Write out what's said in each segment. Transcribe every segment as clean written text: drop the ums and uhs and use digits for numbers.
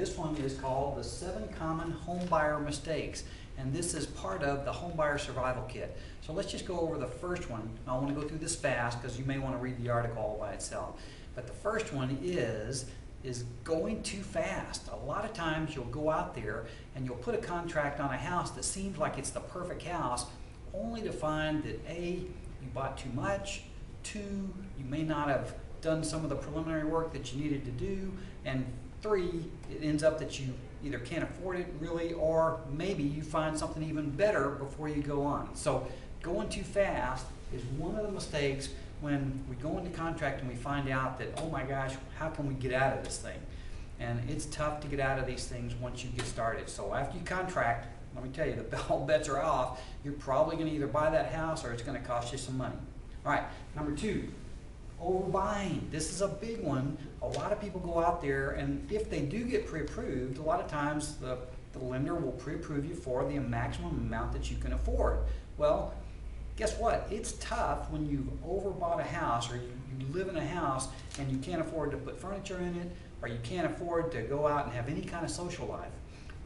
This one is called the 7 Common Homebuyer Mistakes, and this is part of the Homebuyer Survival Kit. So let's just go over the first one. I want to go through this fast because you may want to read the article all by itself. But the first one is going too fast. A lot of times you'll go out there and you'll put a contract on a house that seems like it's the perfect house, only to find that A, you bought too much, 2, you may not have done some of the preliminary work that you needed to do, and 3, it ends up that you either can't afford it really, or maybe you find something even better before you go on. So going too fast is one of the mistakes when we go into contract and we find out that, oh my gosh, how can we get out of this thing? And it's tough to get out of these things once you get started. So after you contract, let me tell you, all bets are off. You're probably going to either buy that house or it's going to cost you some money. All right, number 2, overbuying. This is a big one. A lot of people go out there, and if they do get pre-approved, a lot of times the lender will pre-approve you for the maximum amount that you can afford. Well, guess what? It's tough when you've overbought a house, or you live in a house and you can't afford to put furniture in it, or you can't afford to go out and have any kind of social life.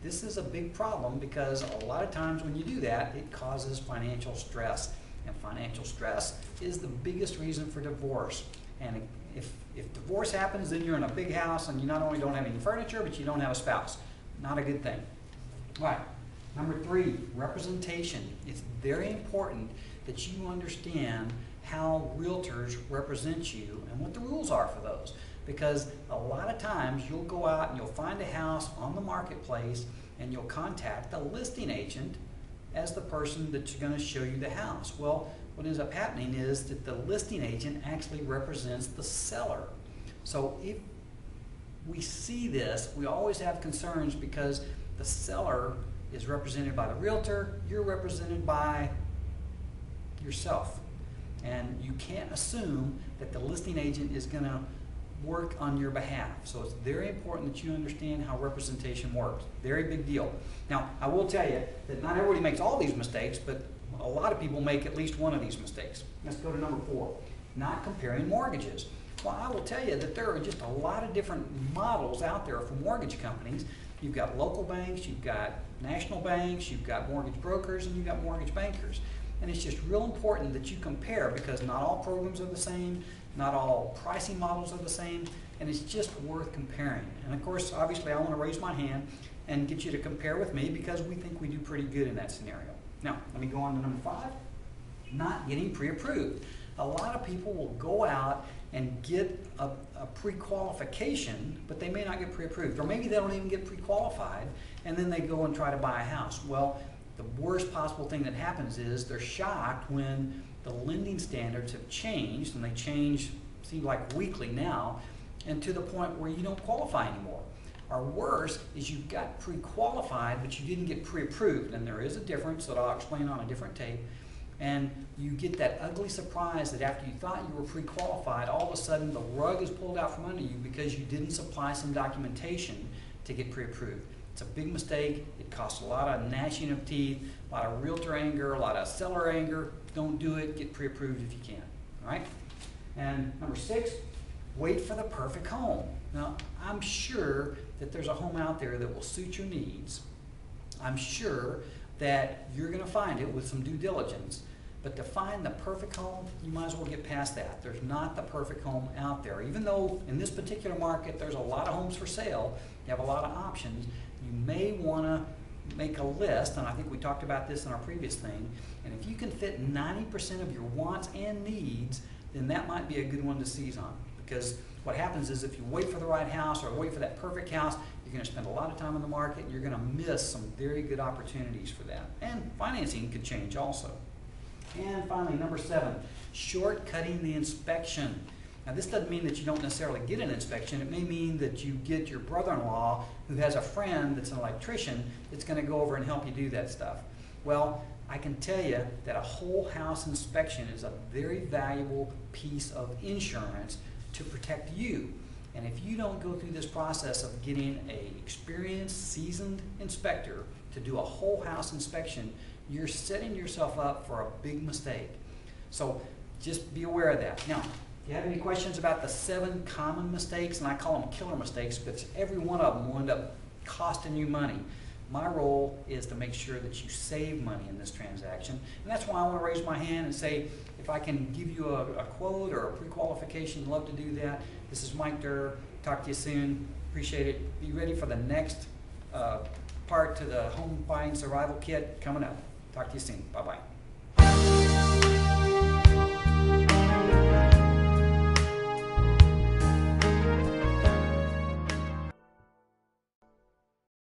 This is a big problem because a lot of times when you do that, it causes financial stress. And financial stress is the biggest reason for divorce. And if divorce happens, then you're in a big house and you not only don't have any furniture, but you don't have a spouse. Not a good thing. All right, number 3, representation. It's very important that you understand how realtors represent you and what the rules are for those. Because a lot of times you'll go out and you'll find a house on the marketplace and you'll contact the listing agent as the person that's going to show you the house. Well, what ends up happening is that the listing agent actually represents the seller. So if we see this, we always have concerns because the seller is represented by the realtor, you're represented by yourself. And you can't assume that the listing agent is going to work on your behalf. So it's very important that you understand how representation works. Very big deal. Now, I will tell you that not everybody makes all these mistakes, but a lot of people make at least one of these mistakes. Let's go to number 4, not comparing mortgages. Well, I will tell you that there are just a lot of different models out there for mortgage companies. You've got local banks, you've got national banks, you've got mortgage brokers, and you've got mortgage bankers. And it's just real important that you compare because not all programs are the same, not all pricing models are the same, and it's just worth comparing. And of course, obviously, I want to raise my hand and get you to compare with me because we think we do pretty good in that scenario. Now, let me go on to number 5, not getting pre-approved. A lot of people will go out and get a pre-qualification, but they may not get pre-approved, or maybe they don't even get pre-qualified, and then they go and try to buy a house. Well, the worst possible thing that happens is they're shocked when the lending standards have changed, and they change, seem like weekly now, and to the point where you don't qualify anymore. Or worse is you got pre-qualified, but you didn't get pre-approved, and there is a difference that I'll explain on a different tape. And you get that ugly surprise that after you thought you were pre-qualified, all of a sudden the rug is pulled out from under you because you didn't supply some documentation to get pre-approved. It's a big mistake. It costs a lot of gnashing of teeth, a lot of realtor anger, a lot of seller anger. Don't do it. Get pre-approved if you can. All right? And number 6, wait for the perfect home. Now, I'm sure that there's a home out there that will suit your needs. I'm sure that you're going to find it with some due diligence. But to find the perfect home, you might as well get past that. There's not the perfect home out there. Even though in this particular market there's a lot of homes for sale, you have a lot of options, you may want to make a list, and I think we talked about this in our previous thing, and if you can fit 90% of your wants and needs, then that might be a good one to seize on. Because what happens is if you wait for the right house or wait for that perfect house, you're going to spend a lot of time in the market and you're going to miss some very good opportunities for that. And financing could change also. And finally, number 7, shortcutting the inspection. Now, this doesn't mean that you don't necessarily get an inspection. It may mean that you get your brother-in-law who has a friend that's an electrician that's going to go over and help you do that stuff. Well, I can tell you that a whole house inspection is a very valuable piece of insurance to protect you. And if you don't go through this process of getting an experienced, seasoned inspector to do a whole house inspection, you're setting yourself up for a big mistake. So just be aware of that. Now, if you have any questions about the 7 common mistakes, and I call them killer mistakes because every one of them will end up costing you money. My role is to make sure that you save money in this transaction, and that's why I want to raise my hand and say, if I can give you a quote or a pre-qualification, I'd love to do that. This is Mike Durr. Talk to you soon. Appreciate it. Be ready for the next part to the home buying survival kit coming up. Talk to you soon. Bye-bye.